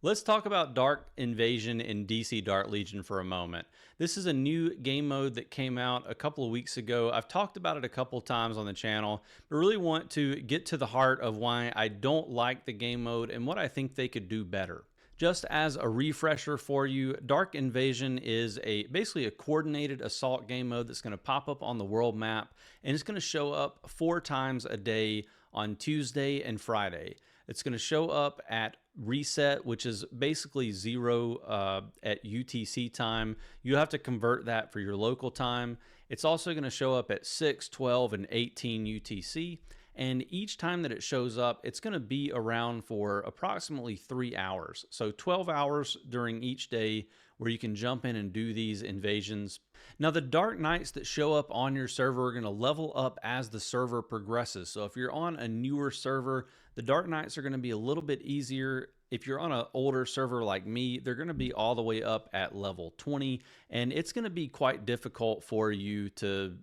Let's talk about Dark Invasion in DC Dark Legion for a moment. This is a new game mode that came out a couple of weeks ago. I've talked about it a couple of times on the channel, but really want to get to the heart of why I don't like the game mode and what I think they could do better. Just as a refresher for you, Dark Invasion is basically a coordinated assault game mode that's going to pop up on the world map, and it's going to show up 4 times a day on Tuesday and Friday. It's going to show up at reset, which is basically 0 at UTC time. You have to convert that for your local time. It's also going to show up at 6, 12, and 18 UTC. And each time that it shows up, it's going to be around for approximately 3 hours. So 12 hours during each day where you can jump in and do these invasions. Now, the Dark Knights that show up on your server are going to level up as the server progresses. So if you're on a newer server, the Dark Knights are going to be a little bit easier. If you're on an older server like me, they're going to be all the way up at level 20, and it's going to be quite difficult for you to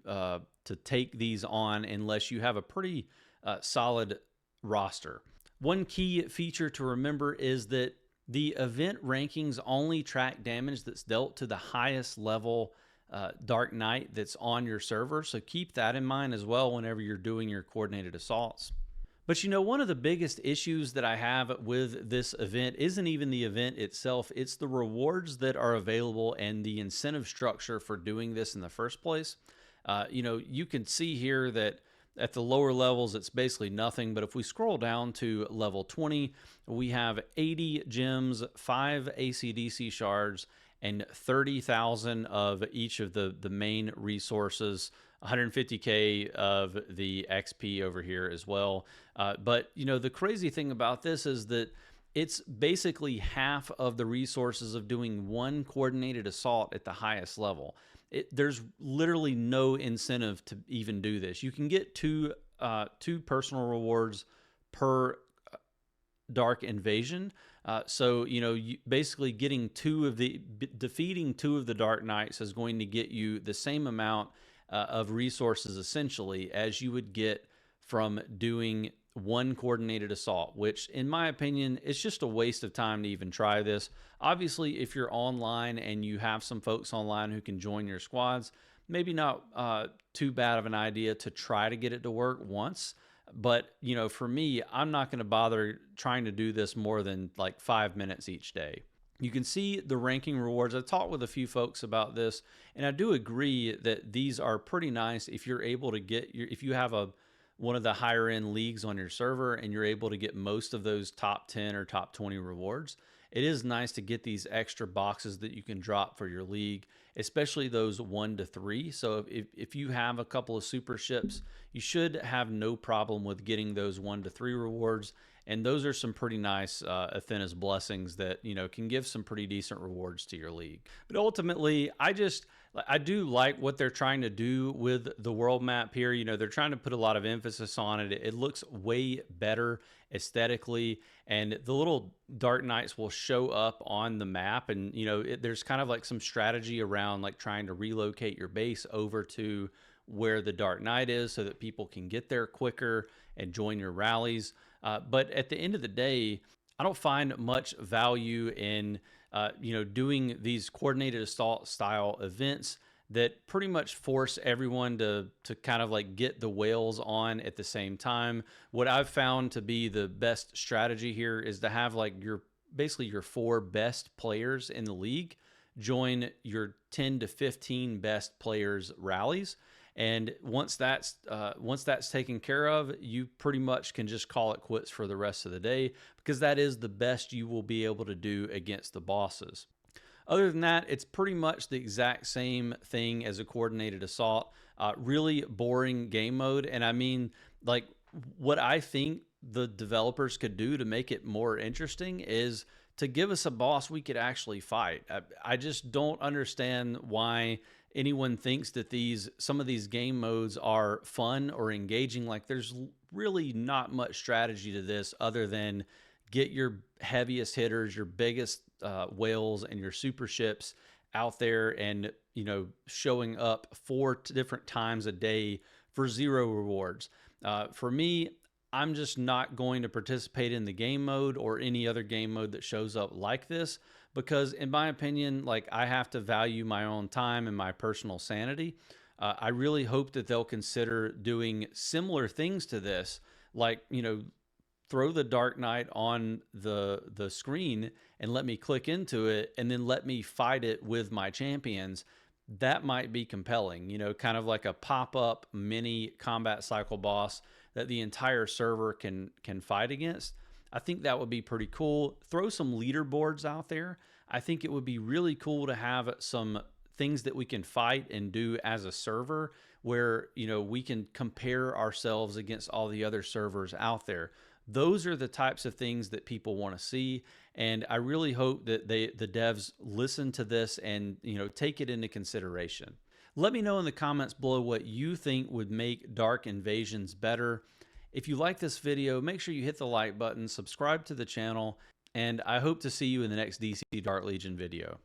take these on unless you have a pretty solid roster. One key feature to remember is that the event rankings only track damage that's dealt to the highest level Dark Knight that's on your server, so keep that in mind as well whenever you're doing your coordinated assaults. But you know, one of the biggest issues that I have with this event isn't even the event itself, it's the rewards that are available and the incentive structure for doing this in the first place. You know, you can see here that at the lower levels, it's basically nothing. But if we scroll down to level 20, we have 80 gems, 5 AC/DC shards, and 30,000 of each of the main resources, 150k of the XP over here as well. But you know, the crazy thing about this is that it's basically half of the resources of doing one coordinated assault at the highest level. There's literally no incentive to even do this. You can get two personal rewards per Dark Invasion. So, you know, basically getting defeating 2 of the Dark Knights is going to get you the same amount of resources essentially as you would get from doing one coordinated assault, which in my opinion, it's just a waste of time to even try this. Obviously, if you're online and you have some folks online who can join your squads, maybe not too bad of an idea to try to get it to work once. But, you know, for me, I'm not going to bother trying to do this more than like 5 minutes each day. You can see the ranking rewards. I talked with a few folks about this, and I do agree that these are pretty nice if you're able to get if you have one of the higher end leagues on your server and you're able to get most of those top 10 or top 20 rewards. It is nice to get these extra boxes that you can drop for your league, especially those 1 to 3. So if you have a couple of super ships, you should have no problem with getting those 1 to 3 rewards. And those are some pretty nice Athena's blessings that, you know, can give some pretty decent rewards to your league. But ultimately, I do like what they're trying to do with the world map here. You know, they're trying to put a lot of emphasis on it. It looks way better aesthetically, and the little Dark Knights will show up on the map. And, you know, there's kind of like some strategy around like trying to relocate your base over to where the Dark Knight is so that people can get there quicker and join your rallies. But at the end of the day, I don't find much value in you know, doing these coordinated assault style events that pretty much force everyone to kind of like get the whales on at the same time. What I've found to be the best strategy here is to have like basically your 4 best players in the league join your 10 to 15 best players rallies. And once that's taken care of, you pretty much can just call it quits for the rest of the day, because that is the best you will be able to do against the bosses. Other than that, it's pretty much the exact same thing as a coordinated assault. Really boring game mode. And I mean, like, what I think the developers could do to make it more interesting is to give us a boss we could actually fight. I just don't understand why anyone thinks that some of these game modes are fun or engaging. Like, there's really not much strategy to this other than get your heaviest hitters, your biggest whales, and your super ships out there and, you know, showing up 4 different times a day for 0 rewards. For me, I'm just not going to participate in the game mode or any other game mode that shows up like this, because in my opinion, like, I have to value my own time and my personal sanity. I really hope that they'll consider doing similar things to this, like, throw the Dark Knight on the screen and let me click into it and then let me fight it with my champions. That might be compelling, kind of like a pop-up mini combat cycle boss that the entire server can fight against. I think that would be pretty cool. Throw some leaderboards out there. I think it would be really cool to have some things that we can fight and do as a server where, we can compare ourselves against all the other servers out there. Those are the types of things that people want to see, and I really hope that the devs listen to this and take it into consideration. Let me know in the comments below what you think would make Dark Invasions better. If you like this video, make sure you hit the like button, subscribe to the channel, and I hope to see you in the next DC Dark Legion video.